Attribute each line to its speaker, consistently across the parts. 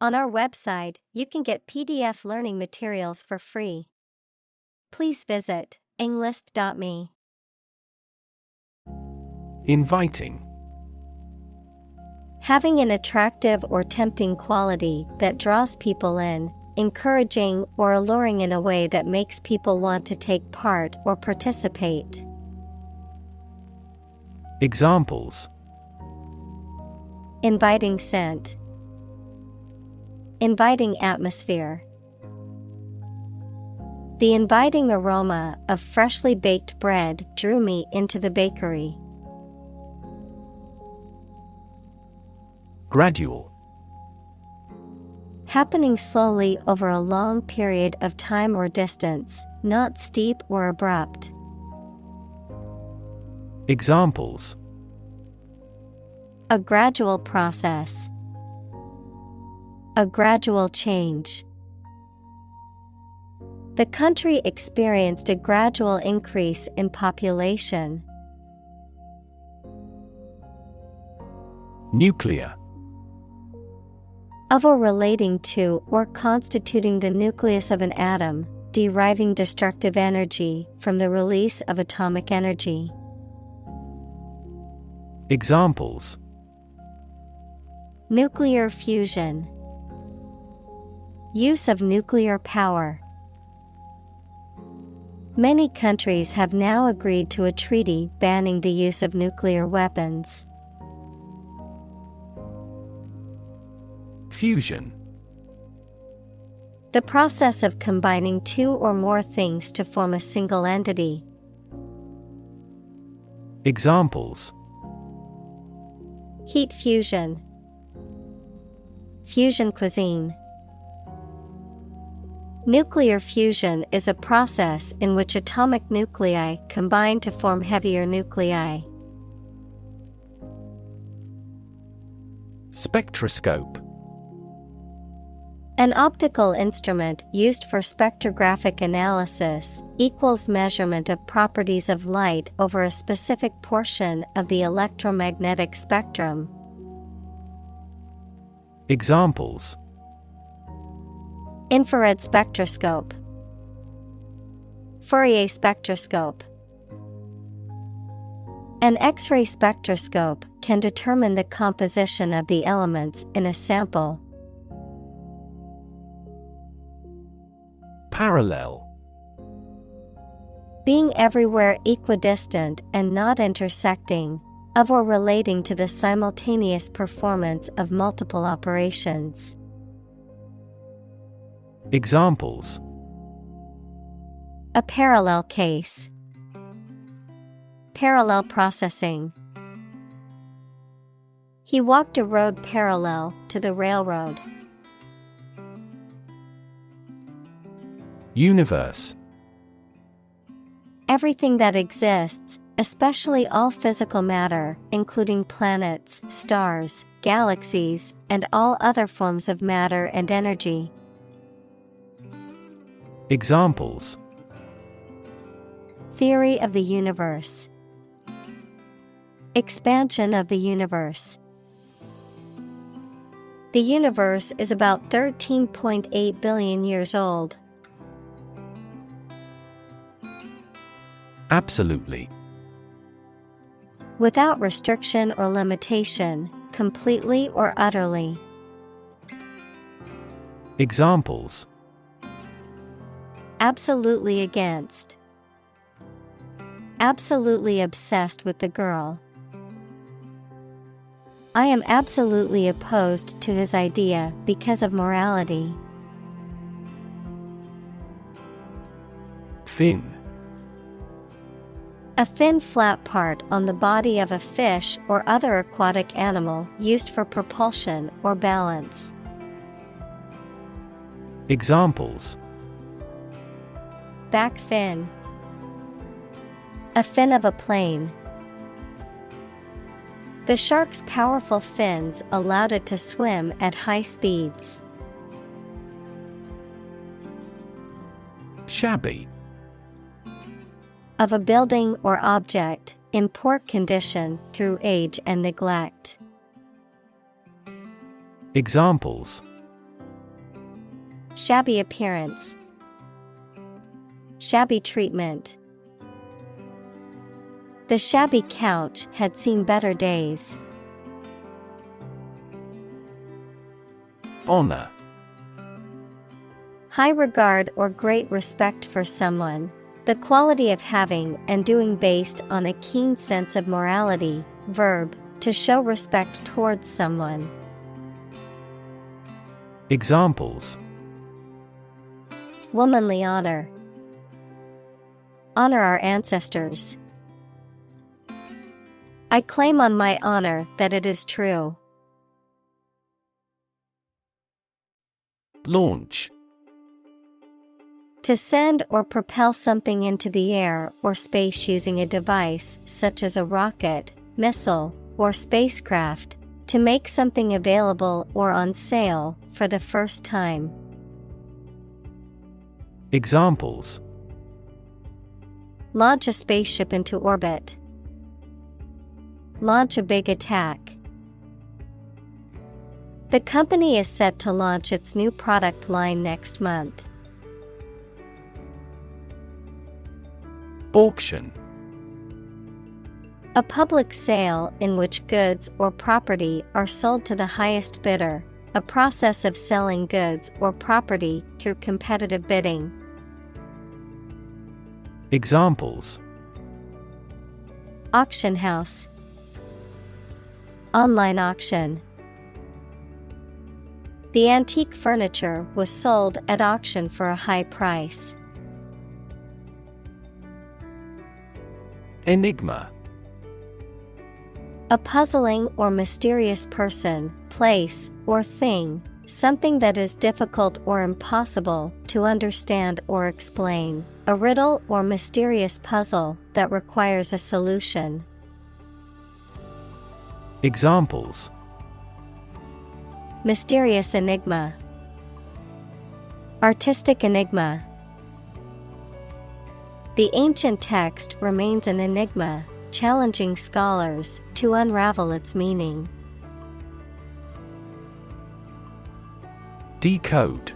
Speaker 1: On our website, you can get PDF learning materials for free. Please visit englist.me.
Speaker 2: Inviting.
Speaker 1: Having an attractive or tempting quality that draws people in, encouraging or alluring in a way that makes people want to take part or participate.
Speaker 2: Examples:
Speaker 1: Inviting scent. Inviting atmosphere. The inviting aroma of freshly baked bread drew me into the bakery.
Speaker 2: Gradual.
Speaker 1: Happening slowly over a long period of time or distance, not steep or abrupt.
Speaker 2: Examples:
Speaker 1: A gradual process. A gradual change. The country experienced a gradual increase in population.
Speaker 2: Nuclear.
Speaker 1: Of or relating to or constituting the nucleus of an atom, deriving destructive energy from the release of atomic energy.
Speaker 2: Examples:
Speaker 1: Nuclear fusion. Use of nuclear power. Many countries have now agreed to a treaty banning the use of nuclear weapons.
Speaker 2: Fusion.
Speaker 1: The process of combining two or more things to form a single entity.
Speaker 2: Examples:
Speaker 1: Heat fusion. Fusion cuisine. Nuclear fusion is a process in which atomic nuclei combine to form heavier nuclei.
Speaker 2: Spectroscope.
Speaker 1: An optical instrument used for spectrographic analysis, equals measurement of properties of light over a specific portion of the electromagnetic spectrum.
Speaker 2: Examples:
Speaker 1: Infrared spectroscope. Fourier spectroscope. An X-ray spectroscope can determine the composition of the elements in a sample.
Speaker 2: Parallel.
Speaker 1: Being everywhere equidistant and not intersecting, of or relating to the simultaneous performance of multiple operations.
Speaker 2: Examples:
Speaker 1: A parallel case. Parallel processing. He walked a road parallel to the railroad.
Speaker 2: Universe.
Speaker 1: Everything that exists, especially all physical matter, including planets, stars, galaxies, and all other forms of matter and energy.
Speaker 2: Examples:
Speaker 1: Theory of the universe. Expansion of the universe. The universe is about 13.8 billion years old.
Speaker 2: Absolutely.
Speaker 1: Without restriction or limitation, completely or utterly.
Speaker 2: Examples:
Speaker 1: Absolutely against. Absolutely obsessed with the girl. I am absolutely opposed to his idea because of morality.
Speaker 2: Fin.
Speaker 1: A thin flat part on the body of a fish or other aquatic animal used for propulsion or balance.
Speaker 2: Examples:
Speaker 1: Back fin. A fin of a plane. The shark's powerful fins allowed it to swim at high speeds.
Speaker 2: Shabby.
Speaker 1: Of a building or object, in poor condition through age and neglect.
Speaker 2: Examples:
Speaker 1: Shabby appearance. Shabby treatment. The shabby couch had seen better days.
Speaker 2: Honor.
Speaker 1: High regard or great respect for someone. The quality of having and doing based on a keen sense of morality. Verb, to show respect towards someone.
Speaker 2: Examples:
Speaker 1: Womanly honor. Honor our ancestors. I claim on my honor that it is true.
Speaker 2: Launch.
Speaker 1: To send or propel something into the air or space using a device such as a rocket, missile, or spacecraft. To make something available or on sale for the first time.
Speaker 2: Examples:
Speaker 1: Launch a spaceship into orbit. Launch a big attack. The company is set to launch its new product line next month.
Speaker 2: Auction.
Speaker 1: A public sale in which goods or property are sold to the highest bidder, a process of selling goods or property through competitive bidding.
Speaker 2: Examples:
Speaker 1: Auction house. Online auction. The antique furniture was sold at auction for a high price.
Speaker 2: Enigma.
Speaker 1: A puzzling or mysterious person, place, or thing, something that is difficult or impossible to understand or explain, a riddle or mysterious puzzle that requires a solution.
Speaker 2: Examples:
Speaker 1: Mysterious enigma. Artistic enigma. The ancient text remains an enigma, challenging scholars to unravel its meaning. Decode.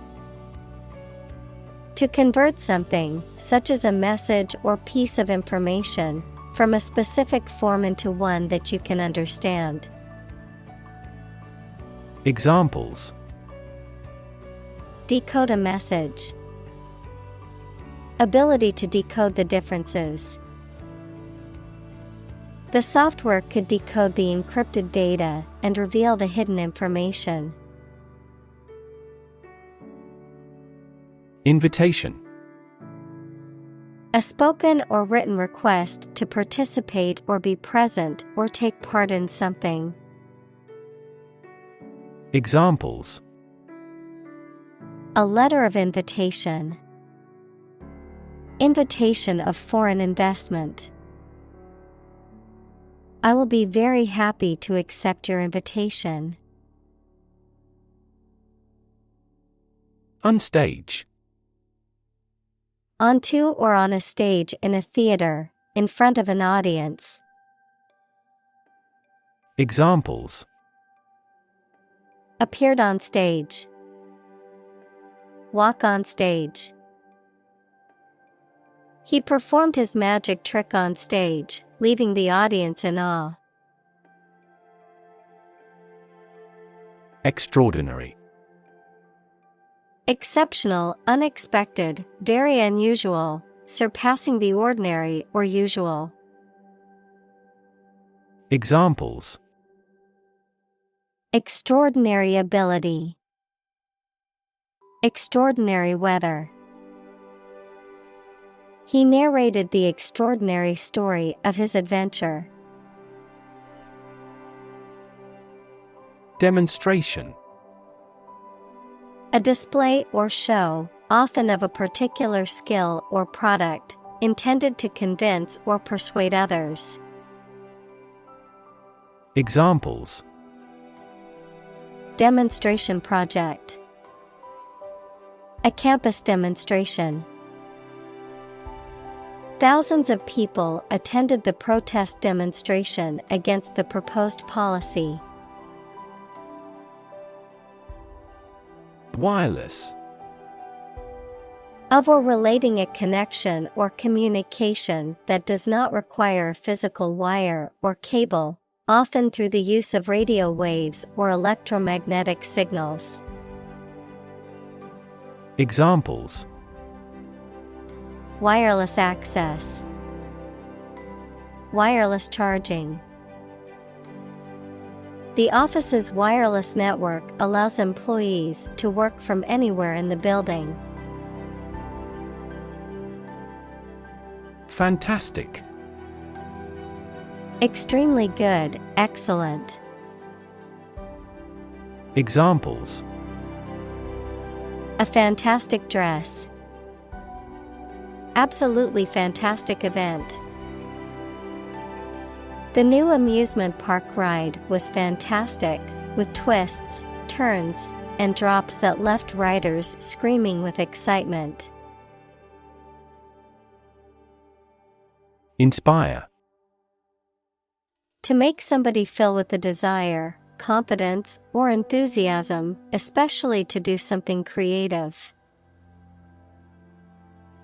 Speaker 1: To convert something, such as a message or piece of information, from a specific form into one that you can understand.
Speaker 2: Examples:
Speaker 1: Decode a message. Ability to decode the differences. The software could decode the encrypted data and reveal the hidden information. Invitation. A spoken or written request to participate or be present or take part in something. Examples: A letter of invitation. Invitation of foreign investment. I will be very happy to accept your invitation. Unstage. Onto or on a stage in a theater, in front of an audience. Examples: Appeared on stage. Walk on stage. He performed his magic trick on stage, leaving the audience in awe. Extraordinary. Exceptional, unexpected, very unusual, surpassing the ordinary or usual. Examples: Extraordinary ability. Extraordinary weather. He narrated the extraordinary story of his adventure. Demonstration. A display or show, often of a particular skill or product, intended to convince or persuade others. Examples: Demonstration project. A campus demonstration. Thousands of people attended the protest demonstration against the proposed policy. Wireless. Of or relating a connection or communication that does not require a physical wire or cable, often through the use of radio waves or electromagnetic signals.
Speaker 2: Examples:
Speaker 1: Wireless access, wireless charging. The office's wireless network allows employees to work from anywhere in the building.
Speaker 2: Fantastic.
Speaker 1: Extremely good, excellent.
Speaker 2: Examples:
Speaker 1: A fantastic dress. Absolutely fantastic event. The new amusement park ride was fantastic, with twists, turns, and drops that left riders screaming with excitement.
Speaker 2: Inspire.
Speaker 1: To make somebody feel with the desire, confidence, or enthusiasm, especially to do something creative.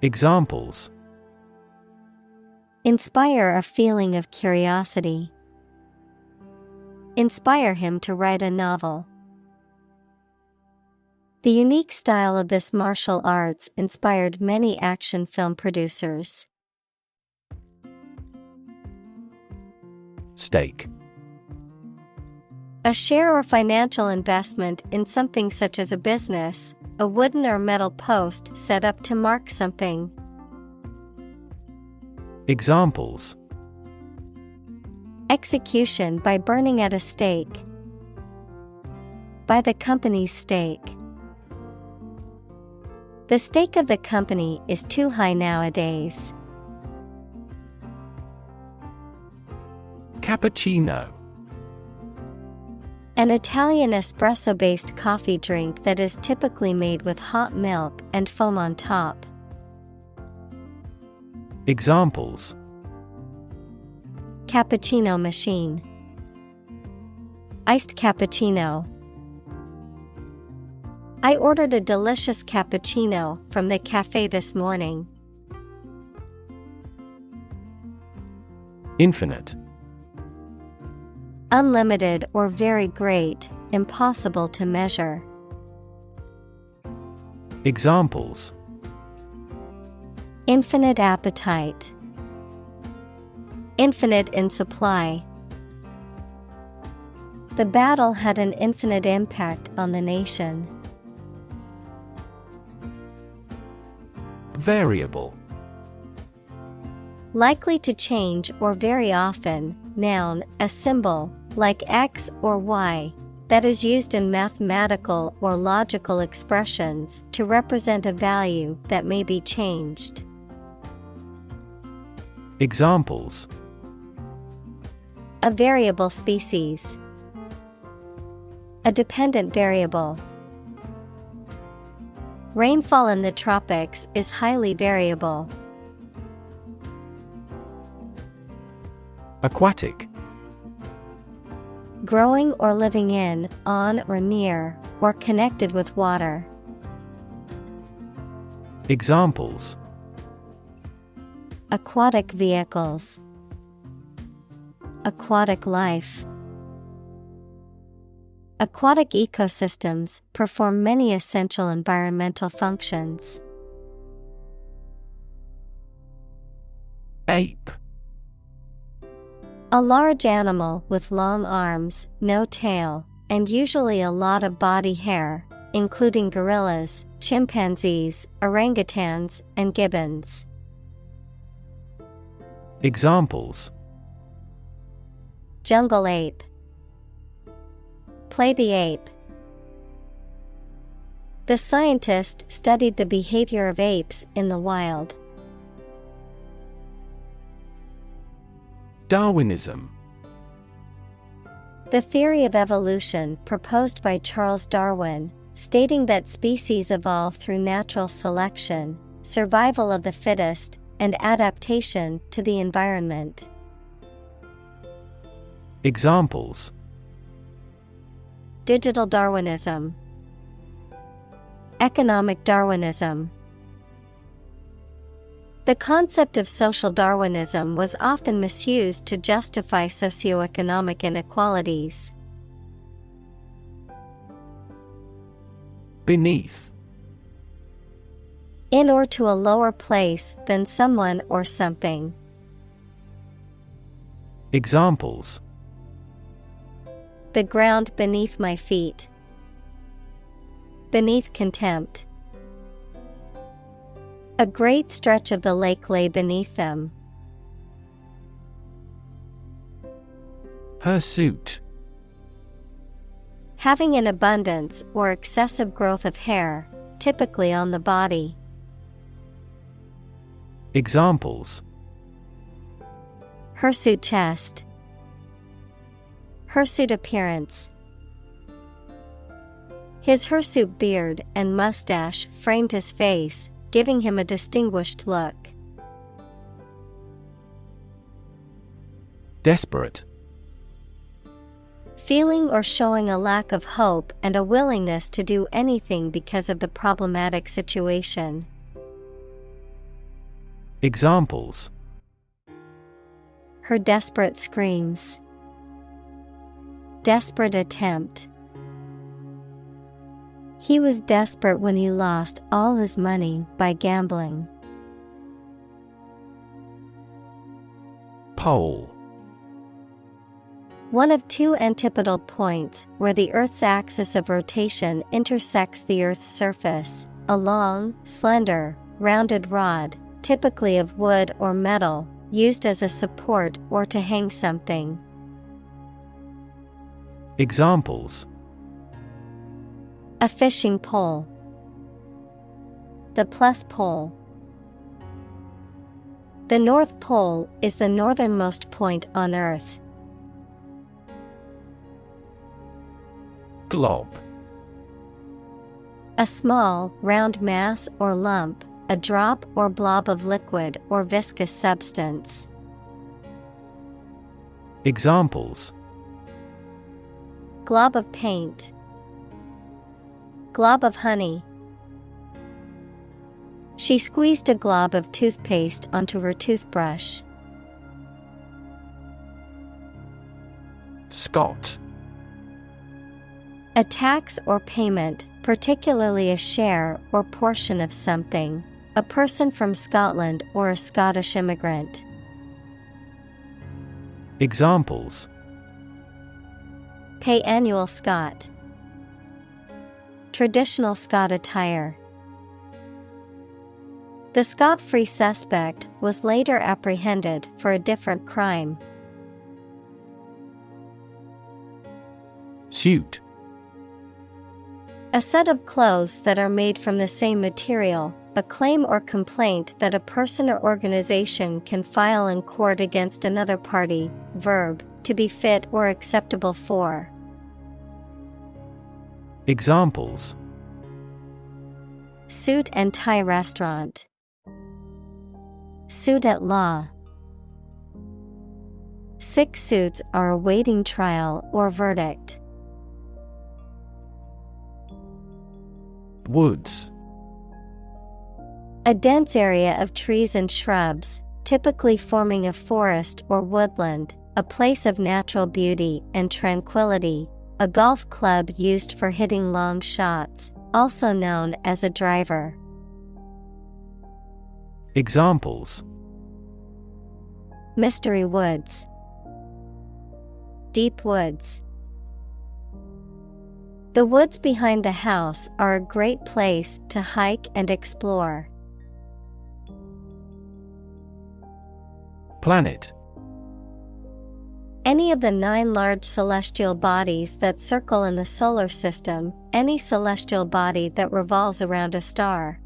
Speaker 2: Examples:
Speaker 1: Inspire a feeling of curiosity. Inspire him to write a novel. The unique style of this martial arts inspired many action film producers.
Speaker 2: Stake.
Speaker 1: A share or financial investment in something such as a business, a wooden or metal post set up to mark something.
Speaker 2: Examples:
Speaker 1: Execution by burning at a stake. By the company's stake. The stake of the company is too high nowadays.
Speaker 2: Cappuccino.
Speaker 1: An Italian espresso-based coffee drink that is typically made with hot milk and foam on top.
Speaker 2: Examples:
Speaker 1: Cappuccino machine. Iced cappuccino. I ordered a delicious cappuccino from the cafe this morning.
Speaker 2: Infinite.
Speaker 1: Unlimited or very great, impossible to measure.
Speaker 2: Examples:
Speaker 1: Infinite appetite. Infinite in supply. The battle had an infinite impact on the nation.
Speaker 2: Variable.
Speaker 1: Likely to change or very often, noun, a symbol, like X or Y, that is used in mathematical or logical expressions to represent a value that may be changed.
Speaker 2: Examples:
Speaker 1: A variable species. A dependent variable. Rainfall in the tropics is highly variable.
Speaker 2: Aquatic.
Speaker 1: Growing or living in, on or near, or connected with water.
Speaker 2: Examples:
Speaker 1: Aquatic vehicles. Aquatic life. Aquatic ecosystems perform many essential environmental functions.
Speaker 2: Ape.
Speaker 1: A large animal with long arms, no tail, and usually a lot of body hair, including gorillas, chimpanzees, orangutans, and gibbons.
Speaker 2: Examples:
Speaker 1: Jungle ape. Play the ape. The scientist studied the behavior of apes in the wild.
Speaker 2: Darwinism.
Speaker 1: The theory of evolution proposed by Charles Darwin, stating that species evolve through natural selection, survival of the fittest, and adaptation to the environment.
Speaker 2: Examples:
Speaker 1: Digital Darwinism. Economic Darwinism. The concept of social Darwinism was often misused to justify socioeconomic inequalities.
Speaker 2: Beneath.
Speaker 1: In or to a lower place than someone or something.
Speaker 2: Examples:
Speaker 1: The ground beneath my feet. Beneath contempt. A great stretch of the lake lay beneath them.
Speaker 2: Hirsute.
Speaker 1: Having an abundance or excessive growth of hair, typically on the body.
Speaker 2: Examples:
Speaker 1: Hirsute chest. Hirsute appearance. His hirsute beard and mustache framed his face, giving him a distinguished look.
Speaker 2: Desperate.
Speaker 1: Feeling or showing a lack of hope and a willingness to do anything because of the problematic situation.
Speaker 2: Examples:
Speaker 1: Her desperate screams. Desperate attempt. He was desperate when he lost all his money by gambling.
Speaker 2: Pole.
Speaker 1: One of two antipodal points where the Earth's axis of rotation intersects the Earth's surface, a long, slender, rounded rod, typically of wood or metal, used as a support or to hang something.
Speaker 2: Examples:
Speaker 1: A fishing pole. The plus pole. The North Pole is the northernmost point on Earth.
Speaker 2: Glob.
Speaker 1: A small, round mass or lump, a drop or blob of liquid or viscous substance.
Speaker 2: Examples:
Speaker 1: Glob of paint. Glob of honey. She squeezed a glob of toothpaste onto her toothbrush.
Speaker 2: Scot.
Speaker 1: A tax or payment, particularly a share or portion of something. A person from Scotland or a Scottish immigrant.
Speaker 2: Examples:
Speaker 1: Pay annual Scot. Traditional Scot attire. The Scot-free suspect was later apprehended for a different crime.
Speaker 2: Suit.
Speaker 1: A set of clothes that are made from the same material, a claim or complaint that a person or organization can file in court against another party. Verb, to be fit or acceptable for.
Speaker 2: Examples:
Speaker 1: Suit and tie restaurant. Suit at law. 6 suits are awaiting trial or verdict.
Speaker 2: Woods.
Speaker 1: A dense area of trees and shrubs, typically forming a forest or woodland, a place of natural beauty and tranquility, a golf club used for hitting long shots, also known as a driver.
Speaker 2: Examples:
Speaker 1: Mystery woods. Deep woods. The woods behind the house are a great place to hike and explore.
Speaker 2: Planet.
Speaker 1: Any of the 9 large celestial bodies that circle in the solar system, any celestial body that revolves around a star.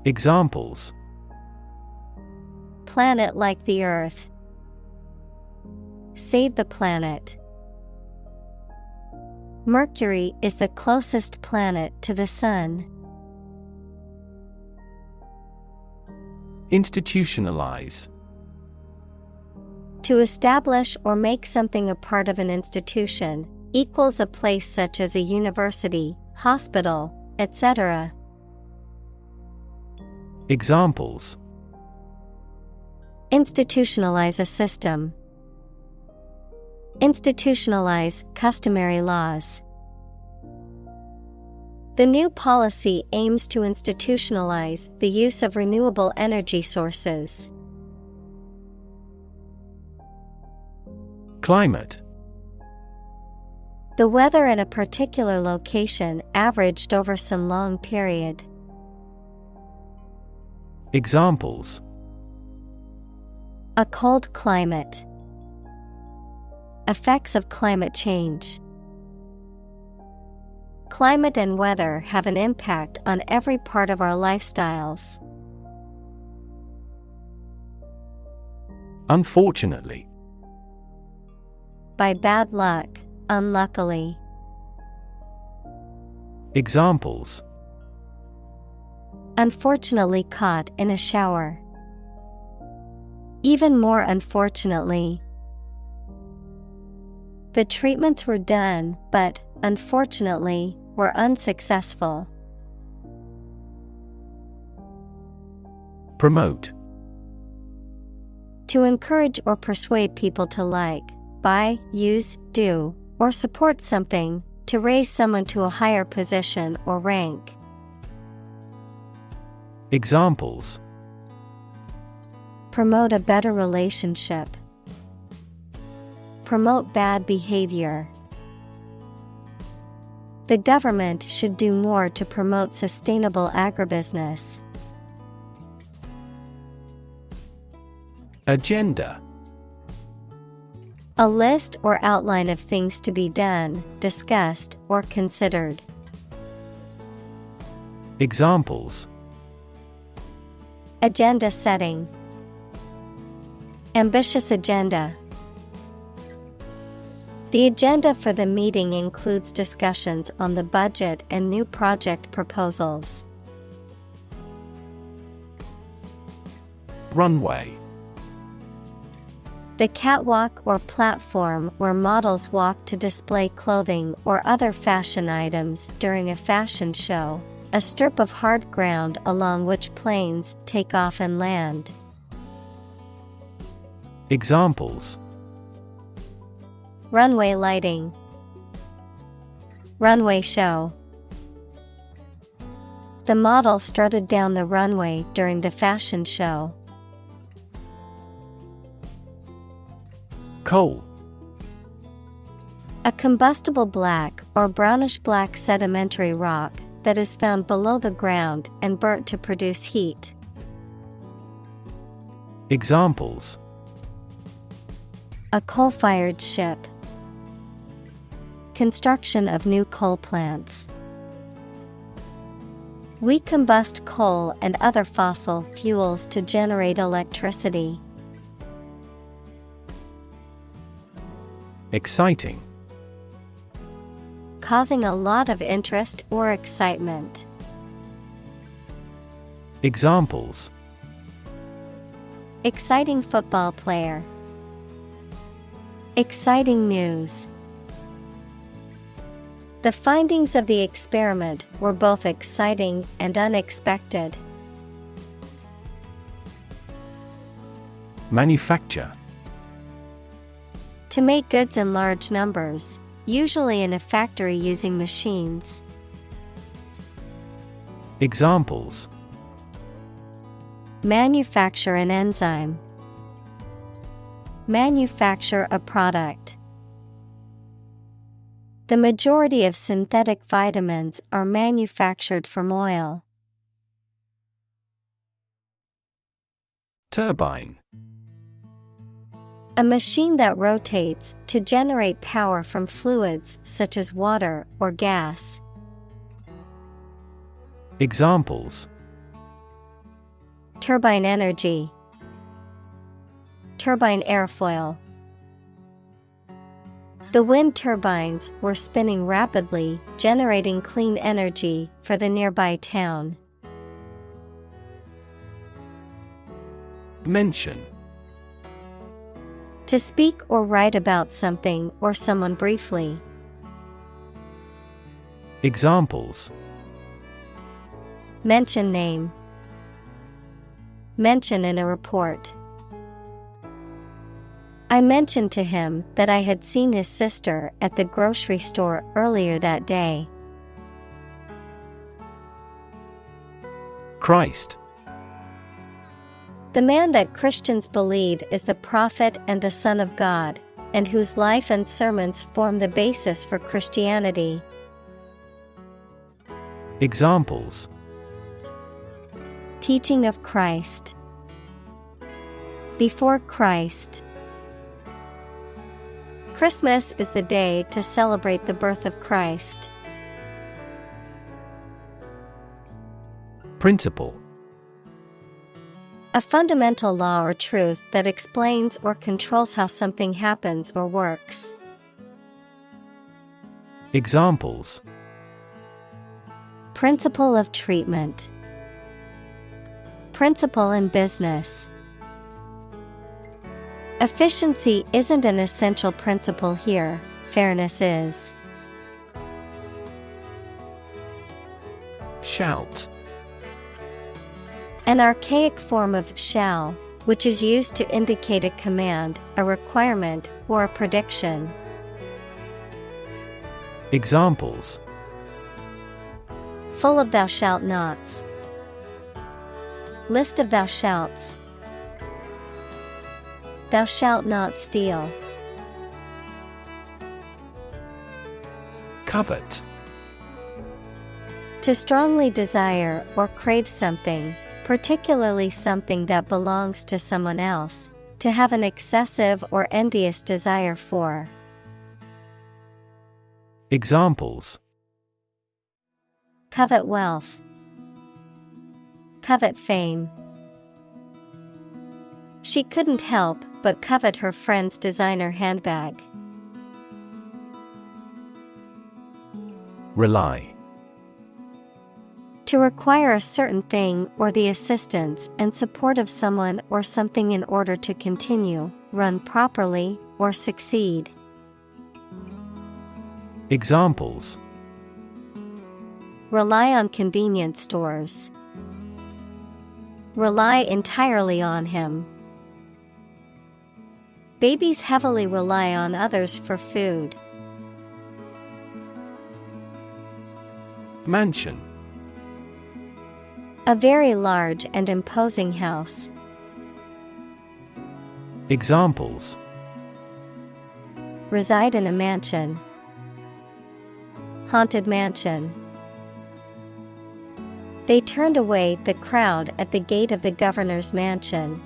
Speaker 2: Examples:
Speaker 1: Planet like the Earth. Save the planet. Mercury is the closest planet to the Sun.
Speaker 2: Institutionalize.
Speaker 1: To establish or make something a part of an institution, equals a place such as a university, hospital, etc.
Speaker 2: Examples:
Speaker 1: institutionalize a system. Institutionalize customary laws. The new policy aims to institutionalize the use of renewable energy sources.
Speaker 2: Climate:
Speaker 1: The weather at a particular location averaged over some long period.
Speaker 2: Examples:
Speaker 1: A cold climate. Effects of climate change. Climate and weather have an impact on every part of our lifestyles.
Speaker 2: Unfortunately.
Speaker 1: By bad luck, unluckily.
Speaker 2: Examples:
Speaker 1: Unfortunately caught in a shower. Even more unfortunately. The treatments were done, but, unfortunately, were unsuccessful.
Speaker 2: Promote:
Speaker 1: To encourage or persuade people to like, buy, use, do, or support something, to raise someone to a higher position or rank.
Speaker 2: Examples:
Speaker 1: Promote a better relationship. Promote bad behavior. The government should do more to promote sustainable agribusiness.
Speaker 2: Agenda:
Speaker 1: A list or outline of things to be done, discussed, or considered.
Speaker 2: Examples:
Speaker 1: Agenda setting. Ambitious agenda. The agenda for the meeting includes discussions on the budget and new project proposals.
Speaker 2: Runway:
Speaker 1: The catwalk or platform where models walk to display clothing or other fashion items during a fashion show, a strip of hard ground along which planes take off and land.
Speaker 2: Examples:
Speaker 1: Runway lighting. Runway show. The model strutted down the runway during the fashion show.
Speaker 2: Coal:
Speaker 1: A combustible black or brownish-black sedimentary rock that is found below the ground and burnt to produce heat.
Speaker 2: Examples:
Speaker 1: A coal-fired ship. Construction of new coal plants. We combust coal and other fossil fuels to generate electricity.
Speaker 2: Exciting:
Speaker 1: Causing a lot of interest or excitement.
Speaker 2: Examples:
Speaker 1: Exciting football player. Exciting news. The findings of the experiment were both exciting and unexpected.
Speaker 2: Manufacture:
Speaker 1: To make goods in large numbers, usually in a factory using machines.
Speaker 2: Examples:
Speaker 1: Manufacture an enzyme. Manufacture a product. The majority of synthetic vitamins are manufactured from oil.
Speaker 2: Turbine:
Speaker 1: A machine that rotates to generate power from fluids such as water or gas.
Speaker 2: Examples:
Speaker 1: Turbine energy. Turbine airfoil. The wind turbines were spinning rapidly, generating clean energy for the nearby town.
Speaker 2: Mention:
Speaker 1: To speak or write about something or someone briefly.
Speaker 2: Examples:
Speaker 1: Mention name. Mention in a report. I mentioned to him that I had seen his sister at the grocery store earlier that day.
Speaker 2: Christ.
Speaker 1: The man that Christians believe is the prophet and the Son of God, and whose life and sermons form the basis for Christianity.
Speaker 2: Examples:
Speaker 1: Teaching of Christ. Before Christ. Christmas is the day to celebrate the birth of Christ.
Speaker 2: Principle.
Speaker 1: A fundamental law or truth that explains or controls how something happens or works.
Speaker 2: Examples:
Speaker 1: Principle of treatment. Principle in business. Efficiency isn't an essential principle here, fairness is.
Speaker 2: Shout.
Speaker 1: An archaic form of shall, which is used to indicate a command, a requirement, or a prediction.
Speaker 2: Examples:
Speaker 1: Full of thou shalt nots. List of thou shalts. Thou shalt not steal.
Speaker 2: Covet.
Speaker 1: To strongly desire or crave something, particularly something that belongs to someone else, to have an excessive or envious desire for.
Speaker 2: Examples:
Speaker 1: Covet wealth. Covet fame. She couldn't help but covet her friend's designer handbag.
Speaker 2: Rely.
Speaker 1: To require a certain thing or the assistance and support of someone or something in order to continue, run properly, or succeed.
Speaker 2: Examples:
Speaker 1: Rely on convenience stores. Rely entirely on him. Babies heavily rely on others for food.
Speaker 2: Mansion.
Speaker 1: A very large and imposing house.
Speaker 2: Examples:
Speaker 1: Reside in a mansion. Haunted mansion. They turned away the crowd at the gate of the governor's mansion.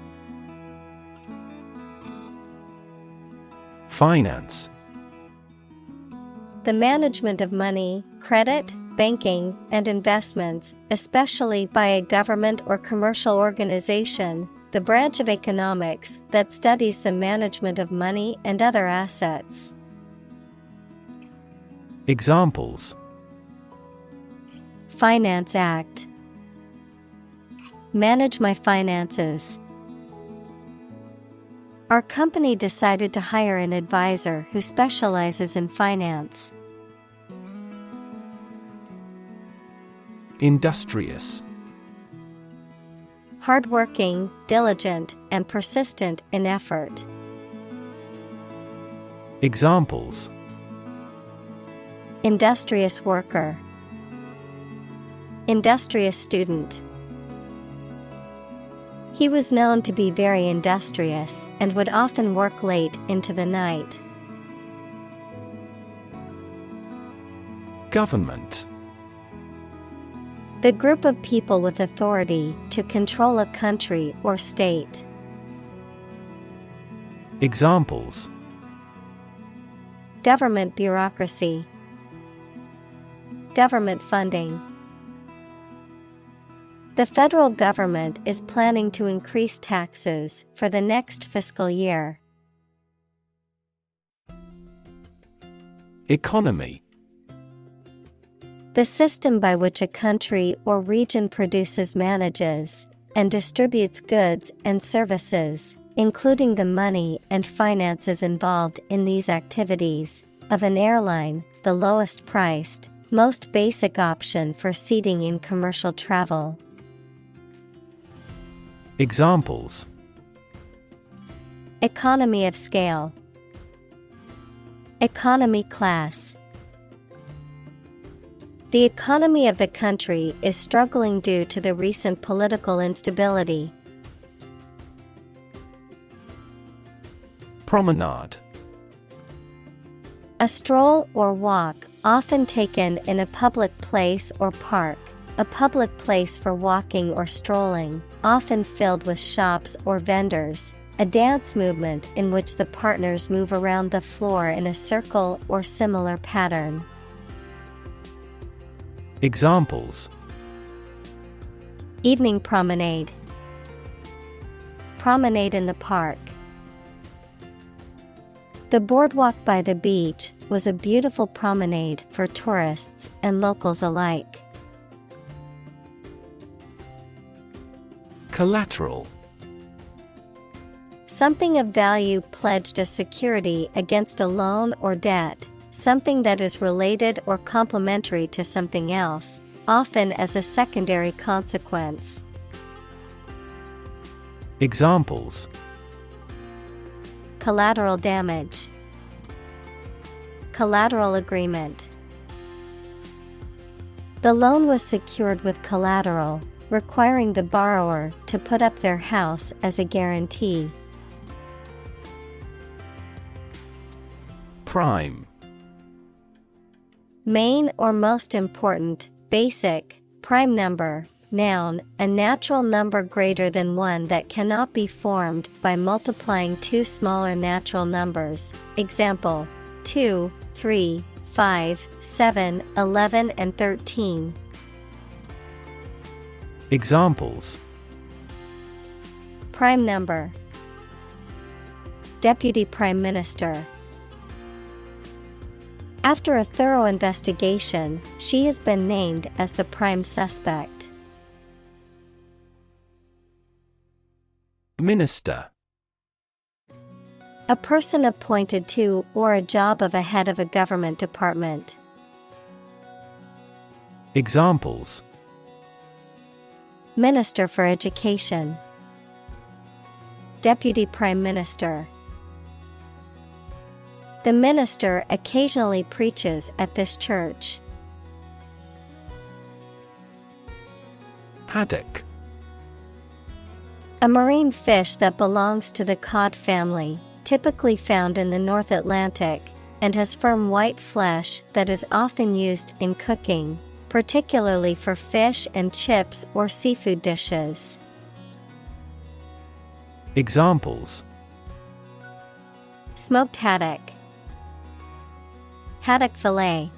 Speaker 2: Finance.
Speaker 1: The management of money, credit, banking, and investments, especially by a government or commercial organization, the branch of economics that studies the management of money and other assets.
Speaker 2: Examples:
Speaker 1: Finance Act. Manage my finances. Our company decided to hire an advisor who specializes in finance.
Speaker 2: Industrious.
Speaker 1: Hardworking, diligent, and persistent in effort.
Speaker 2: Examples:
Speaker 1: Industrious worker. Industrious student. He was known to be very industrious and would often work late into the night.
Speaker 2: Government.
Speaker 1: The group of people with authority to control a country or state.
Speaker 2: Examples:
Speaker 1: Government bureaucracy. Government funding. The federal government is planning to increase taxes for the next fiscal year.
Speaker 2: Economy.
Speaker 1: The system by which a country or region produces, manages, and distributes goods and services, including the money and finances involved in these activities, of an airline, the lowest priced, most basic option for seating in commercial travel.
Speaker 2: Examples:
Speaker 1: economy of scale, economy class. The economy of the country is struggling due to the recent political instability.
Speaker 2: Promenade.
Speaker 1: A stroll or walk, often taken in a public place or park. A public place for walking or strolling, often filled with shops or vendors. A dance movement in which the partners move around the floor in a circle or similar pattern.
Speaker 2: Examples:
Speaker 1: evening promenade, promenade in the park. The boardwalk by the beach was a beautiful promenade for tourists and locals alike.
Speaker 2: Collateral.
Speaker 1: Something of value pledged as security against a loan or debt, something that is related or complementary to something else, often as a secondary consequence.
Speaker 2: Examples:
Speaker 1: collateral damage, collateral agreement. The loan was secured with collateral, requiring the borrower to put up their house as a guarantee.
Speaker 2: Prime.
Speaker 1: Main or most important, basic, prime number, noun, a natural number greater than one that cannot be formed by multiplying two smaller natural numbers. Example: 2, 3, 5, 7, 11 and 13.
Speaker 2: Examples:
Speaker 1: prime number, deputy prime minister. After a thorough investigation, she has been named as the prime suspect.
Speaker 2: Minister.
Speaker 1: A person appointed to or a job of a head of a government department.
Speaker 2: Examples:
Speaker 1: Minister for Education, Deputy Prime Minister. The minister occasionally preaches at this church.
Speaker 2: Haddock.
Speaker 1: A marine fish that belongs to the cod family, typically found in the North Atlantic, and has firm white flesh that is often used in cooking, particularly for fish and chips or seafood dishes.
Speaker 2: Examples:
Speaker 1: smoked haddock, haddock fillet.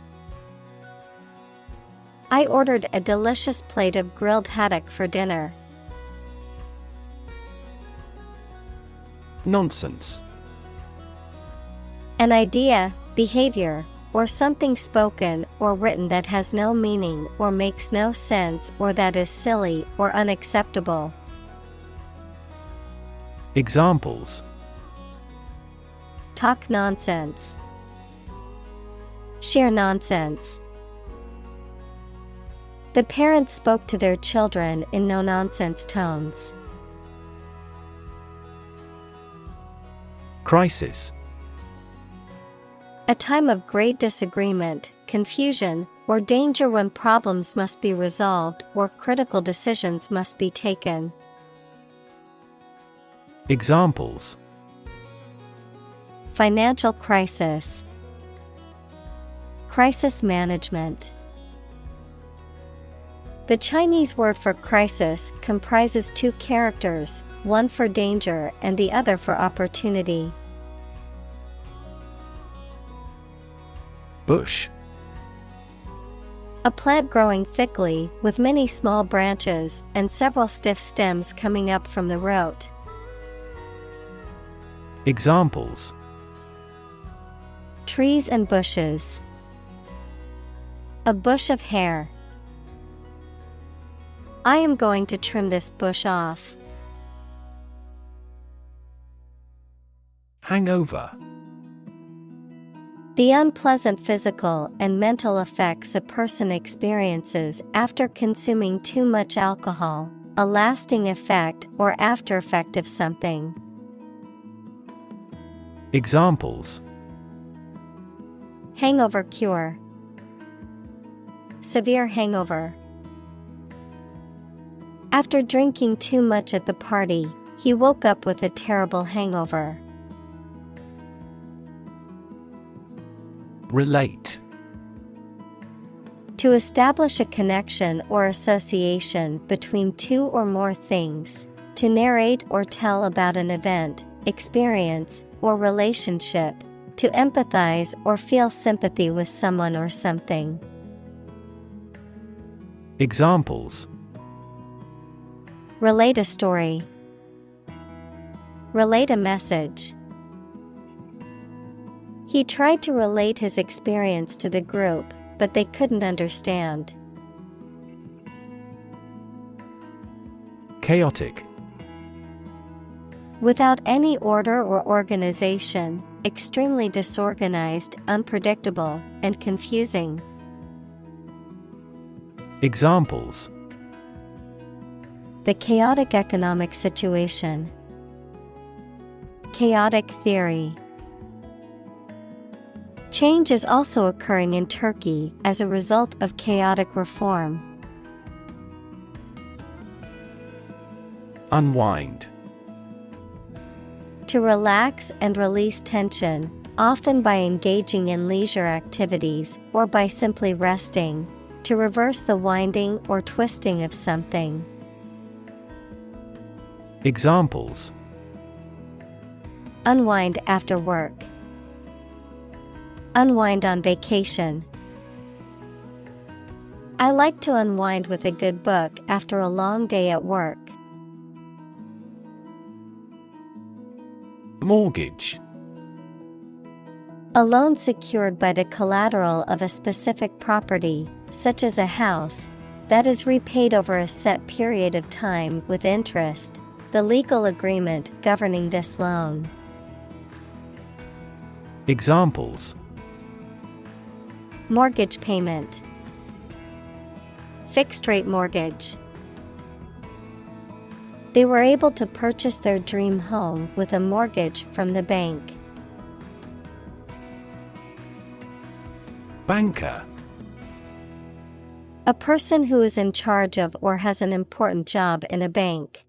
Speaker 1: I ordered a delicious plate of grilled haddock for dinner.
Speaker 2: Nonsense.
Speaker 1: An idea, behavior, or something spoken or written that has no meaning or makes no sense or that is silly or unacceptable.
Speaker 2: Examples:
Speaker 1: talk nonsense, sheer nonsense. The parents spoke to their children in no-nonsense tones.
Speaker 2: Crisis.
Speaker 1: A time of great disagreement, confusion, or danger when problems must be resolved or critical decisions must be taken.
Speaker 2: Examples:
Speaker 1: financial crisis, crisis management. The Chinese word for crisis comprises two characters, one for danger and the other for opportunity.
Speaker 2: Bush.
Speaker 1: A plant growing thickly with many small branches and several stiff stems coming up from the root.
Speaker 2: Examples:
Speaker 1: trees and bushes. A bush of hair. I am going to trim this bush off.
Speaker 2: Hangover.
Speaker 1: The unpleasant physical and mental effects a person experiences after consuming too much alcohol, a lasting effect or after effect of something.
Speaker 2: Examples:
Speaker 1: Hangover cure. Severe hangover. After drinking too much at the party, he woke up with a terrible hangover.
Speaker 2: Relate.
Speaker 1: To establish a connection or association between two or more things. To narrate or tell about an event, experience, or relationship. To empathize or feel sympathy with someone or something.
Speaker 2: Examples:
Speaker 1: Relate a story. Relate a message. He tried to relate his experience to the group, but they couldn't understand.
Speaker 2: Chaotic.
Speaker 1: Without any order or organization, extremely disorganized, unpredictable, and confusing.
Speaker 2: Examples:
Speaker 1: The chaotic economic situation. Chaotic theory. Change is also occurring in Turkey as a result of chaotic reform.
Speaker 2: Unwind.
Speaker 1: To relax and release tension, often by engaging in leisure activities or by simply resting. To reverse the winding or twisting of something.
Speaker 2: Examples:
Speaker 1: Unwind after work. Unwind on vacation. I like to unwind with a good book after a long day at work.
Speaker 2: Mortgage.
Speaker 1: A loan secured by the collateral of a specific property, such as a house, that is repaid over a set period of time with interest. The legal agreement governing this loan.
Speaker 2: Examples:
Speaker 1: Mortgage payment. Fixed rate mortgage. They were able to purchase their dream home with a mortgage from the bank.
Speaker 2: Banker.
Speaker 1: A person who is in charge of or has an important job in a bank.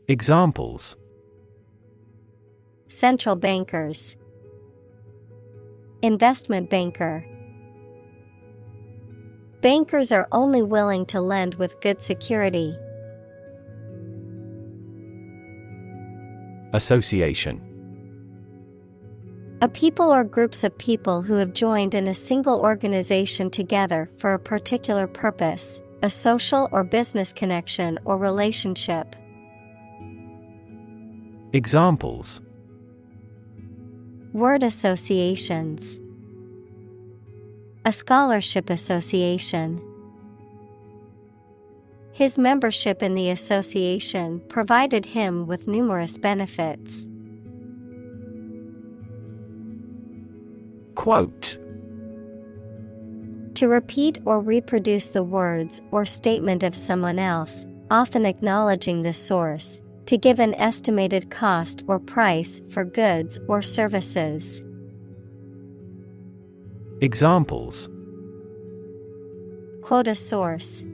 Speaker 2: Examples:
Speaker 1: Central bankers. Investment banker. Bankers are only willing to lend with good security.
Speaker 2: Association.
Speaker 1: A people or groups of people who have joined in a single organization together for a particular purpose, a social or business connection or relationship.
Speaker 2: Examples:
Speaker 1: Word associations. A scholarship association. His membership in the association provided him with numerous benefits.
Speaker 2: Quote.
Speaker 1: To repeat or reproduce the words or statement of someone else, often acknowledging the source. To give an estimated cost or price for goods or services.
Speaker 2: Examples:
Speaker 1: Quote a source.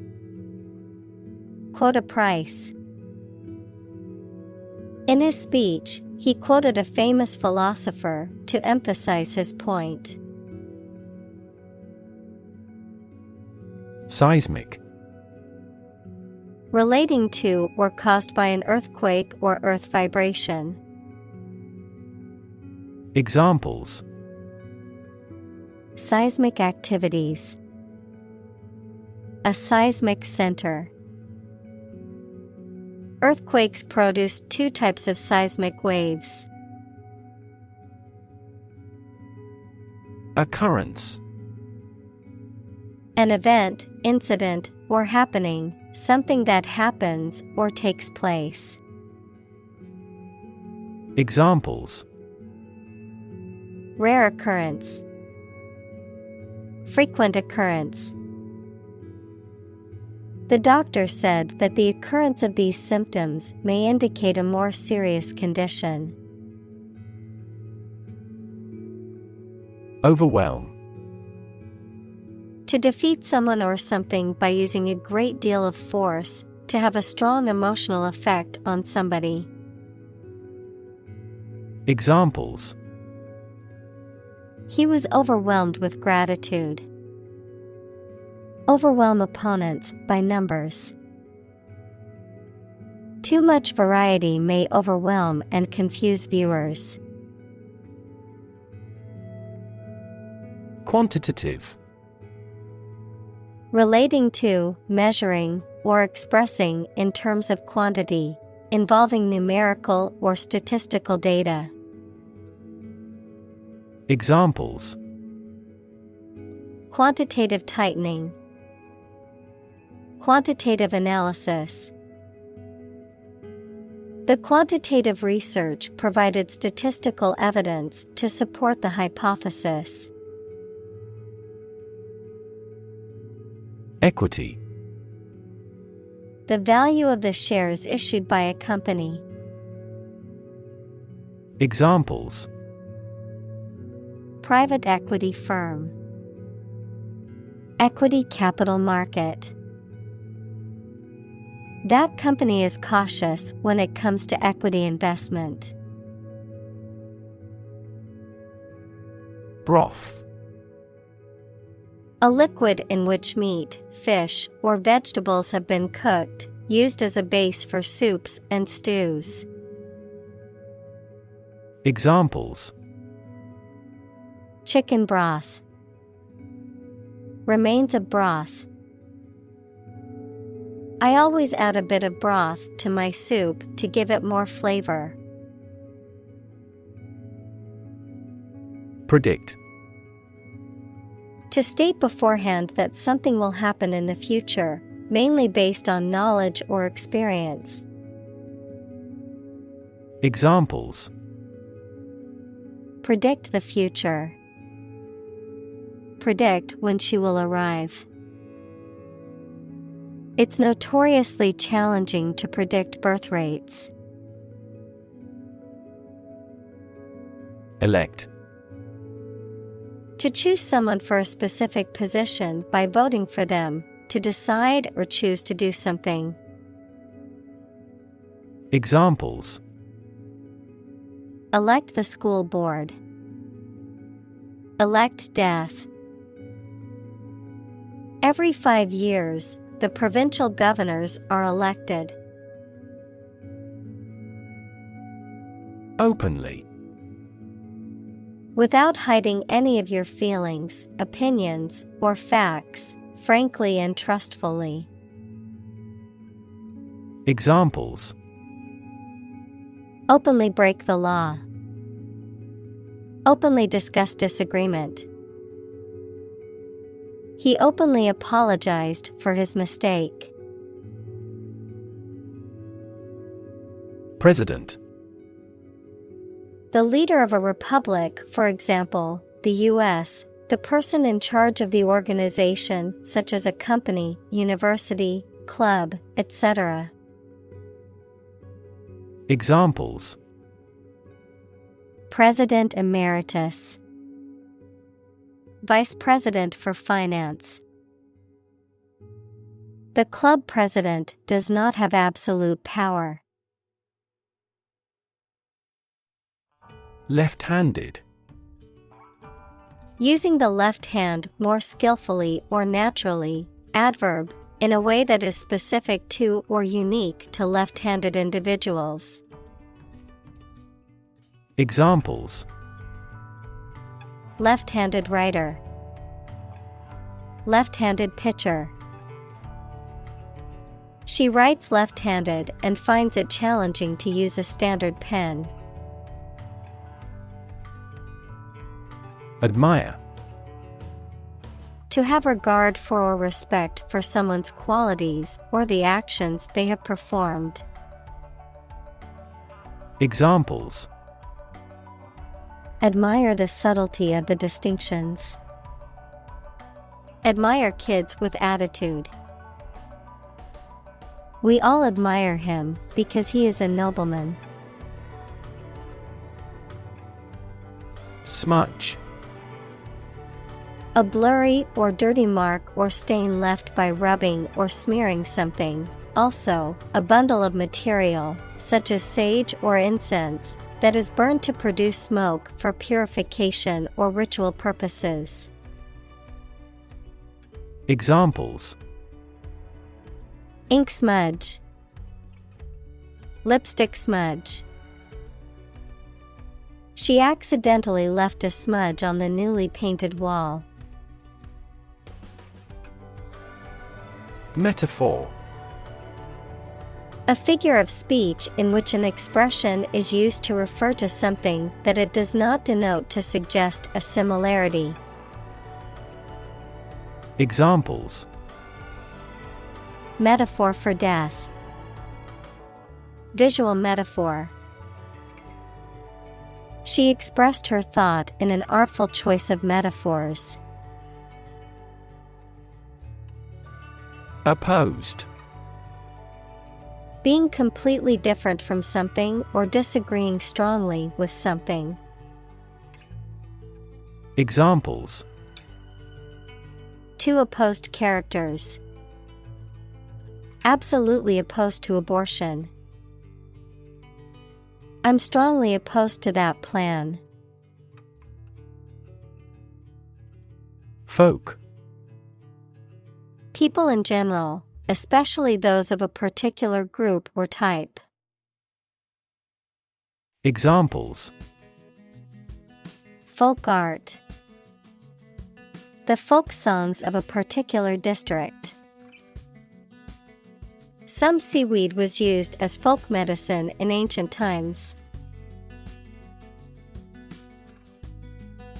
Speaker 1: Quote a price. In his speech, he quoted a famous philosopher to emphasize his point.
Speaker 2: Seismic.
Speaker 1: Relating to or caused by an earthquake or earth vibration.
Speaker 2: Examples:
Speaker 1: Seismic activities. A seismic center. Earthquakes produce two types of seismic waves.
Speaker 2: Occurrence.
Speaker 1: An event, incident, or happening, something that happens or takes place.
Speaker 2: Examples:
Speaker 1: Rare occurrence. Frequent occurrence. The doctor said that the occurrence of these symptoms may indicate a more serious condition.
Speaker 2: Overwhelm.
Speaker 1: To defeat someone or something by using a great deal of force, to have a strong emotional effect on somebody.
Speaker 2: Examples:
Speaker 1: He was overwhelmed with gratitude. Overwhelm opponents by numbers. Too much variety may overwhelm and confuse viewers.
Speaker 2: Quantitative.
Speaker 1: Relating to, measuring, or expressing in terms of quantity, involving numerical or statistical data.
Speaker 2: Examples:
Speaker 1: Quantitative tightening. Quantitative analysis. The quantitative research provided statistical evidence to support the hypothesis.
Speaker 2: Equity.
Speaker 1: The value of the shares issued by a company.
Speaker 2: Examples:
Speaker 1: Private equity firm. Equity capital market. That company is cautious when it comes to equity investment.
Speaker 2: Broth.
Speaker 1: A liquid in which meat, fish, or vegetables have been cooked, used as a base for soups and stews.
Speaker 2: Examples:
Speaker 1: Chicken broth. Remains of broth. I always add a bit of broth to my soup to give it more flavor.
Speaker 2: Predict.
Speaker 1: To state beforehand that something will happen in the future, mainly based on knowledge or experience.
Speaker 2: Examples:
Speaker 1: Predict the future. Predict when she will arrive. It's notoriously challenging to predict birth rates.
Speaker 2: Elect.
Speaker 1: To choose someone for a specific position by voting for them, to decide or choose to do something.
Speaker 2: Examples:
Speaker 1: Elect the school board. Elect death. Every 5 years, the provincial governors are elected.
Speaker 2: Openly.
Speaker 1: Without hiding any of your feelings, opinions, or facts, frankly and trustfully.
Speaker 2: Examples:
Speaker 1: Openly break the law. Openly discuss disagreement. He openly apologized for his mistake.
Speaker 2: President.
Speaker 1: The leader of a republic, for example, the U.S., the person in charge of the organization, such as a company, university, club, etc.
Speaker 2: Examples:
Speaker 1: President Emeritus. Vice President for Finance. The club president does not have absolute power.
Speaker 2: Left-handed.
Speaker 1: Using the left hand more skillfully or naturally, adverb, in a way that is specific to or unique to left-handed individuals.
Speaker 2: Examples:
Speaker 1: Left-handed writer. Left-handed pitcher. She writes left-handed and finds it challenging to use a standard pen.
Speaker 2: Admire.
Speaker 1: To have regard for or respect for someone's qualities or the actions they have performed.
Speaker 2: Examples:
Speaker 1: Admire the subtlety of the distinctions. Admire kids with attitude. We all admire him because he is a nobleman.
Speaker 2: Smudge.
Speaker 1: A blurry or dirty mark or stain left by rubbing or smearing something. Also, a bundle of material, such as sage or incense, that is burned to produce smoke for purification or ritual purposes.
Speaker 2: Examples:
Speaker 1: Ink smudge, lipstick smudge. She accidentally left a smudge on the newly painted wall.
Speaker 2: Metaphor.
Speaker 1: A figure of speech in which an expression is used to refer to something that it does not denote to suggest a similarity.
Speaker 2: Examples:
Speaker 1: Metaphor for death. Visual metaphor. She expressed her thought in an artful choice of metaphors.
Speaker 2: Opposed.
Speaker 1: Being completely different from something or disagreeing strongly with something.
Speaker 2: Examples:
Speaker 1: Two opposed characters. Absolutely opposed to abortion. I'm strongly opposed to that plan.
Speaker 2: Folk.
Speaker 1: People in general, especially those of a particular group or type.
Speaker 2: Examples:
Speaker 1: Folk art. The folk songs of a particular district. Some seaweed was used as folk medicine in ancient times.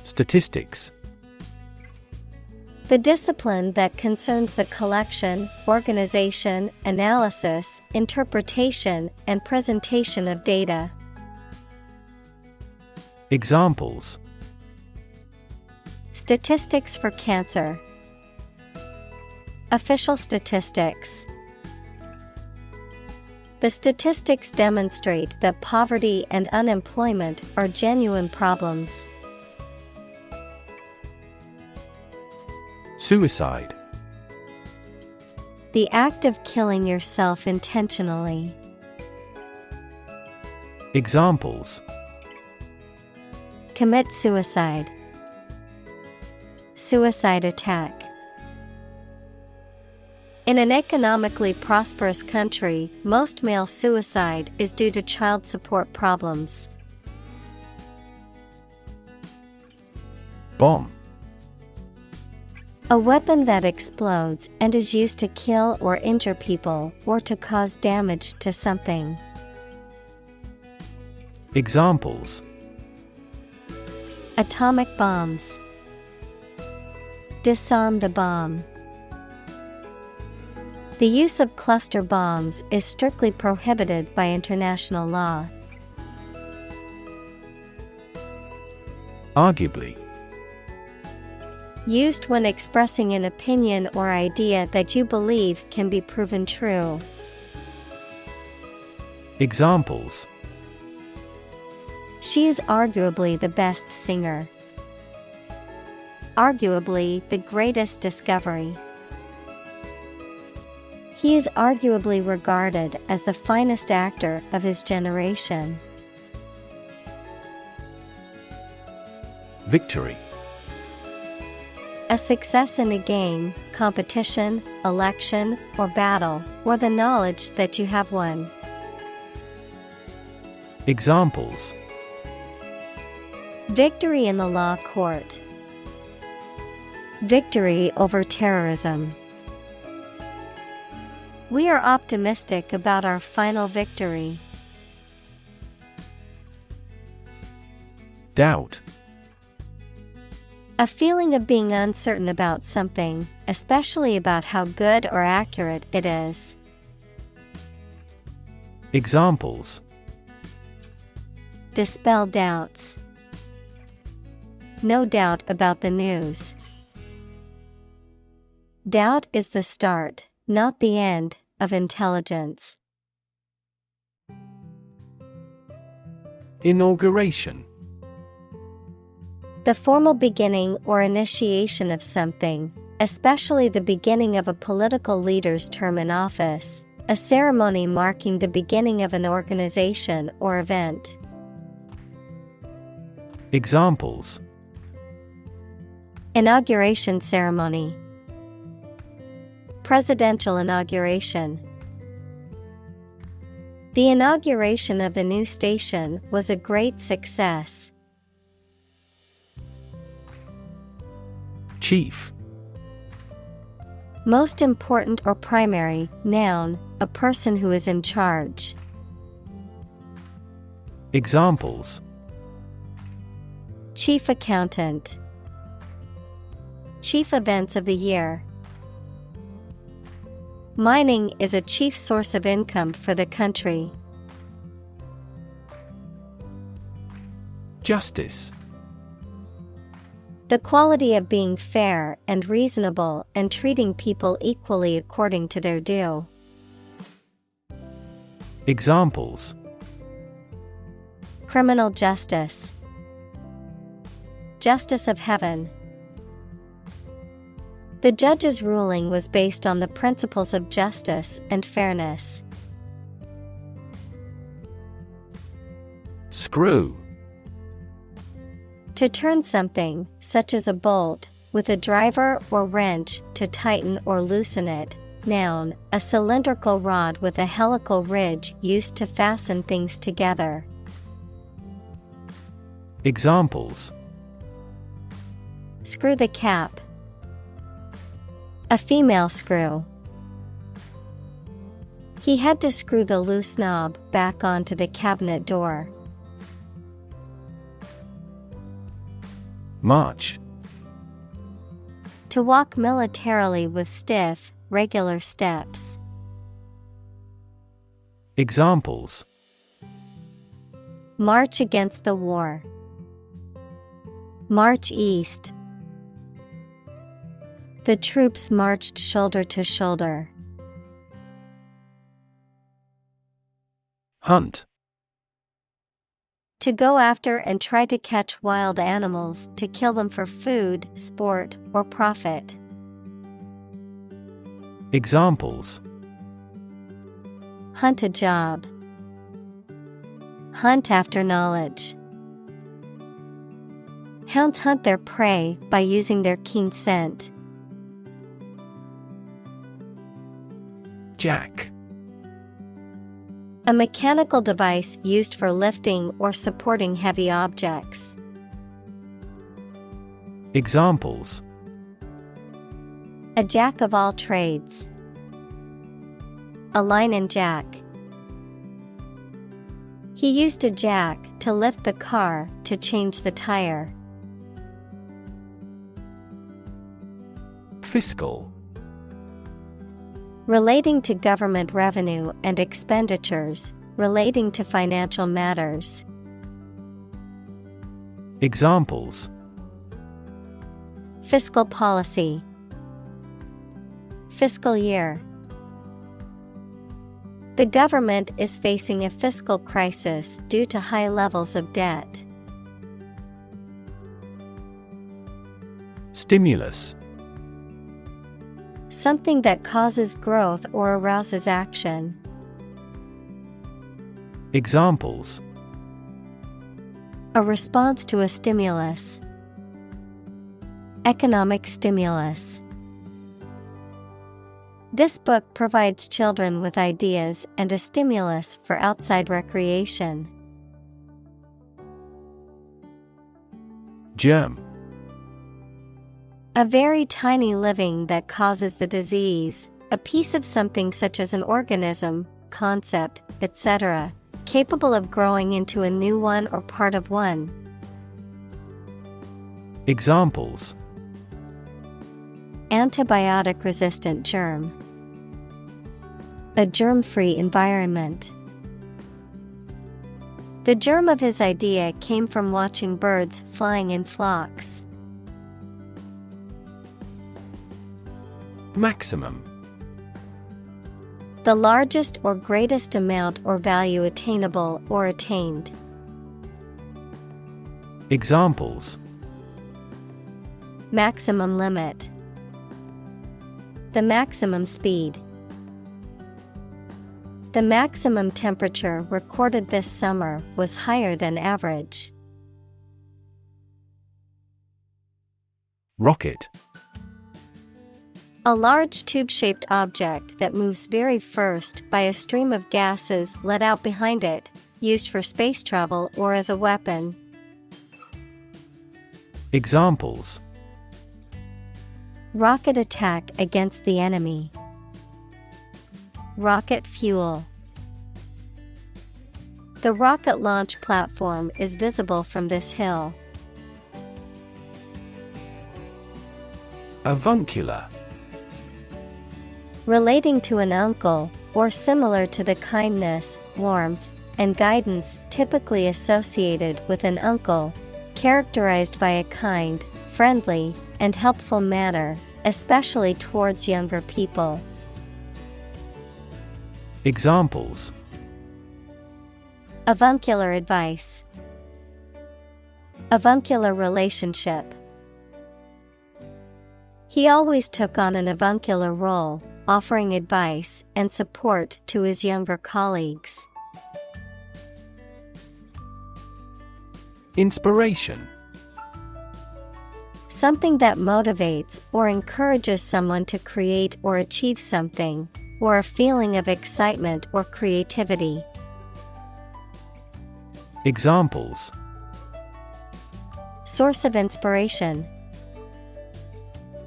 Speaker 2: Statistics.
Speaker 1: The discipline that concerns the collection, organization, analysis, interpretation, and presentation of data.
Speaker 2: Examples:
Speaker 1: Statistics for cancer. Official statistics. The statistics demonstrate that poverty and unemployment are genuine problems.
Speaker 2: Suicide.
Speaker 1: The act of killing yourself intentionally.
Speaker 2: Examples:
Speaker 1: Commit suicide. Suicide attack. In an economically prosperous country, most male suicide is due to child support problems.
Speaker 2: Bomb.
Speaker 1: A weapon that explodes and is used to kill or injure people or to cause damage to something.
Speaker 2: Examples:
Speaker 1: Atomic bombs. Disarm the bomb. The use of cluster bombs is strictly prohibited by international law.
Speaker 2: Arguably.
Speaker 1: Used when expressing an opinion or idea that you believe can be proven true.
Speaker 2: Examples:
Speaker 1: She is arguably the best singer. Arguably the greatest discovery. He is arguably regarded as the finest actor of his generation.
Speaker 2: Victory.
Speaker 1: A success in a game, competition, election, or battle, or the knowledge that you have won.
Speaker 2: Examples:
Speaker 1: Victory in the law court. Victory over terrorism. We are optimistic about our final victory.
Speaker 2: Doubt.
Speaker 1: A feeling of being uncertain about something, especially about how good or accurate it is.
Speaker 2: Examples:
Speaker 1: Dispel doubts. No doubt about the news. Doubt is the start, not the end, of intelligence.
Speaker 2: Inauguration.
Speaker 1: The formal beginning or initiation of something, especially the beginning of a political leader's term in office, a ceremony marking the beginning of an organization or event.
Speaker 2: Examples:
Speaker 1: Inauguration ceremony, presidential inauguration. The inauguration of the new station was a great success.
Speaker 2: Chief.
Speaker 1: Most important or primary, noun, a person who is in charge.
Speaker 2: Examples:
Speaker 1: Chief accountant, chief events of the year. Mining is a chief source of income for the country.
Speaker 2: Justice.
Speaker 1: The quality of being fair and reasonable and treating people equally according to their due.
Speaker 2: Examples:
Speaker 1: Criminal justice, justice of heaven. The judge's ruling was based on the principles of justice and fairness.
Speaker 2: Screw.
Speaker 1: To turn something, such as a bolt, with a driver or wrench to tighten or loosen it. Noun, a cylindrical rod with a helical ridge used to fasten things together.
Speaker 2: Examples:
Speaker 1: Screw the cap, a female screw. He had to screw the loose knob back onto the cabinet door.
Speaker 2: March.
Speaker 1: To walk militarily with stiff, regular steps.
Speaker 2: Examples:
Speaker 1: March against the war. March east. The troops marched shoulder to shoulder.
Speaker 2: Hunt.
Speaker 1: To go after and try to catch wild animals to kill them for food, sport, or profit.
Speaker 2: Examples:
Speaker 1: Hunt a job. Hunt after knowledge. Hounds hunt their prey by using their keen scent.
Speaker 2: Jack.
Speaker 1: A mechanical device used for lifting or supporting heavy objects.
Speaker 2: Examples:
Speaker 1: A jack of all trades. A line and jack. He used a jack to lift the car to change the tire.
Speaker 2: Fiscal.
Speaker 1: Relating to government revenue and expenditures, relating to financial matters.
Speaker 2: Examples:
Speaker 1: Fiscal policy. Fiscal year. The government is facing a fiscal crisis due to high levels of debt.
Speaker 2: Stimulus.
Speaker 1: Something that causes growth or arouses action.
Speaker 2: Examples:
Speaker 1: A response to a stimulus. Economic stimulus. This book provides children with ideas and a stimulus for outside recreation.
Speaker 2: Germ.
Speaker 1: A very tiny living that causes the disease, a piece of something such as an organism, concept, etc., capable of growing into a new one or part of one.
Speaker 2: Examples:
Speaker 1: Antibiotic-resistant germ. A germ-free environment. The germ of his idea came from watching birds flying in flocks.
Speaker 2: Maximum.
Speaker 1: The largest or greatest amount or value attainable or attained.
Speaker 2: Examples:
Speaker 1: Maximum limit. The maximum speed. The maximum temperature recorded this summer was higher than average.
Speaker 2: Rocket.
Speaker 1: A large tube-shaped object that moves very first by a stream of gases let out behind it, used for space travel or as a weapon.
Speaker 2: Examples:
Speaker 1: Rocket attack against the enemy. Rocket fuel. The rocket launch platform is visible from this hill.
Speaker 2: Avuncular.
Speaker 1: Relating to an uncle, or similar to the kindness, warmth, and guidance typically associated with an uncle, characterized by a kind, friendly, and helpful manner, especially towards younger people.
Speaker 2: Examples:
Speaker 1: Avuncular advice. Avuncular relationship. He always took on an avuncular role, offering advice and support to his younger colleagues.
Speaker 2: Inspiration.
Speaker 1: Something that motivates or encourages someone to create or achieve something, or a feeling of excitement or creativity.
Speaker 2: Examples:
Speaker 1: Source of inspiration.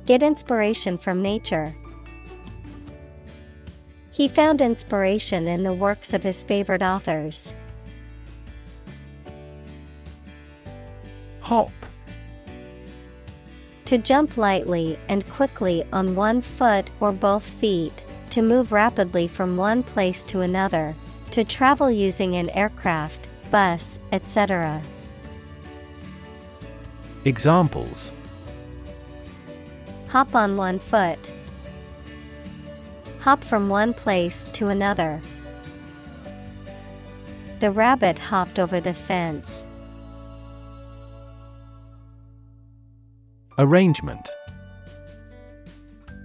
Speaker 1: Get inspiration from nature. He found inspiration in the works of his favorite authors.
Speaker 2: Hop.
Speaker 1: To jump lightly and quickly on one foot or both feet, to move rapidly from one place to another, to travel using an aircraft, bus, etc.
Speaker 2: Examples:
Speaker 1: Hop on one foot. Hop from one place to another. The rabbit hopped over the fence.
Speaker 2: Arrangement.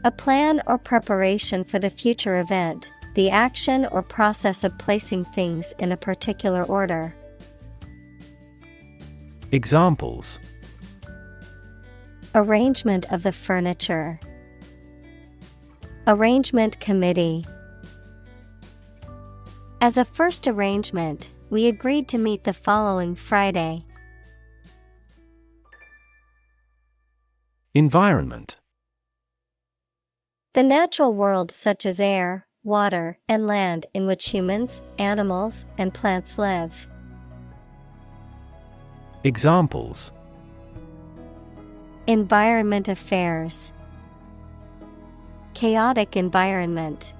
Speaker 1: A plan or preparation for the future event, the action or process of placing things in a particular order.
Speaker 2: Examples:
Speaker 1: Arrangement of the furniture. Arrangement committee. As a first arrangement, we agreed to meet the following Friday.
Speaker 2: Environment.
Speaker 1: The natural world such as air, water, and land in which humans, animals, and plants live.
Speaker 2: Examples:
Speaker 1: Environment affairs. Chaotic environment.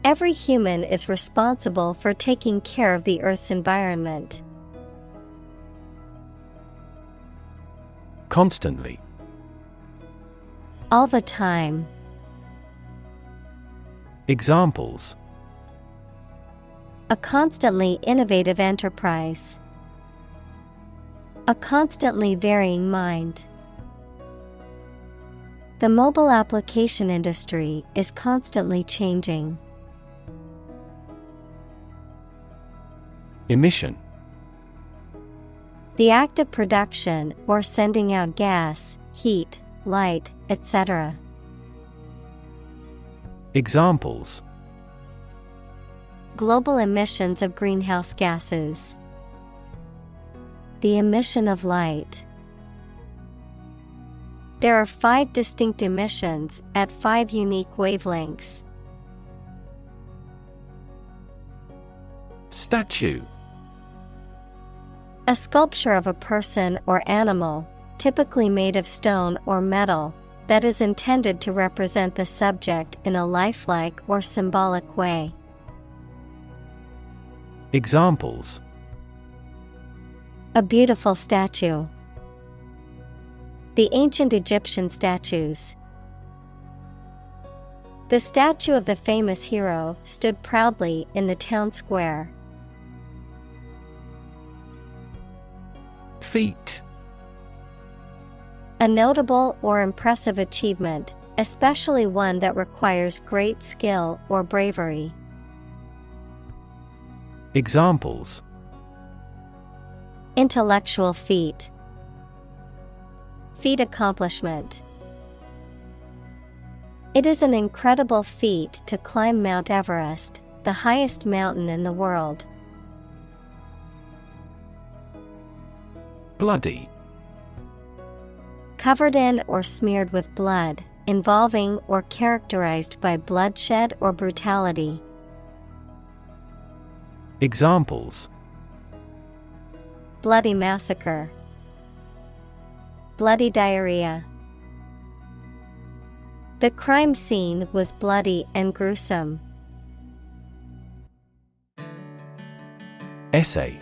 Speaker 1: Every human is responsible for taking care of the Earth's environment.
Speaker 2: Constantly.
Speaker 1: All the time.
Speaker 2: Examples:
Speaker 1: A constantly innovative enterprise. A constantly varying mind. The mobile application industry is constantly changing.
Speaker 2: Emission.
Speaker 1: The act of production or sending out gas, heat, light, etc.
Speaker 2: Examples:
Speaker 1: Global emissions of greenhouse gases. The emission of light. There are 5 distinct emissions at 5 unique wavelengths.
Speaker 2: Statue.
Speaker 1: A sculpture of a person or animal, typically made of stone or metal, that is intended to represent the subject in a lifelike or symbolic way.
Speaker 2: Examples:
Speaker 1: A beautiful statue. The ancient Egyptian statues. The statue of the famous hero stood proudly in the town square.
Speaker 2: Feat.
Speaker 1: A notable or impressive achievement, especially one that requires great skill or bravery.
Speaker 2: Examples:
Speaker 1: Intellectual feat. Feat accomplishment. It is an incredible feat to climb Mount Everest, the highest mountain in the world.
Speaker 2: Bloody.
Speaker 1: Covered in or smeared with blood, involving or characterized by bloodshed or brutality.
Speaker 2: Examples:
Speaker 1: Bloody massacre. Bloody diarrhea. The crime scene was bloody and gruesome.
Speaker 2: Essay.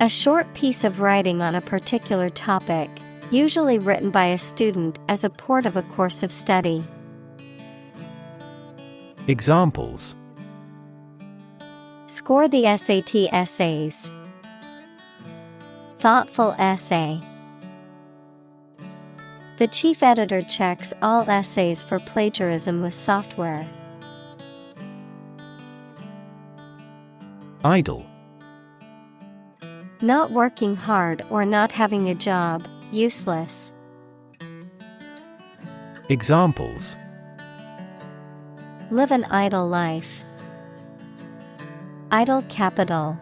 Speaker 1: A short piece of writing on a particular topic, usually written by a student as a part of a course of study.
Speaker 2: Examples:
Speaker 1: Score the SAT essays. Thoughtful essay. The chief editor checks all essays for plagiarism with software.
Speaker 2: Idle.
Speaker 1: Not working hard or not having a job, useless.
Speaker 2: Examples:
Speaker 1: Live an idle life. Idle capital.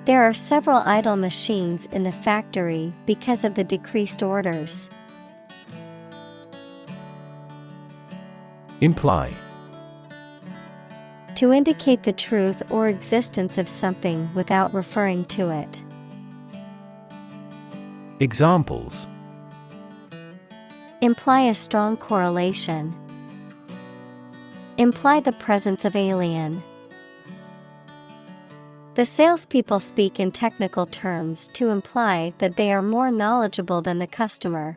Speaker 1: There are several idle machines in the factory because of the decreased orders.
Speaker 2: Imply.
Speaker 1: To indicate the truth or existence of something without referring to it.
Speaker 2: Examples:
Speaker 1: Imply a strong correlation. Imply the presence of alien. The salespeople speak in technical terms to imply that they are more knowledgeable than the customer.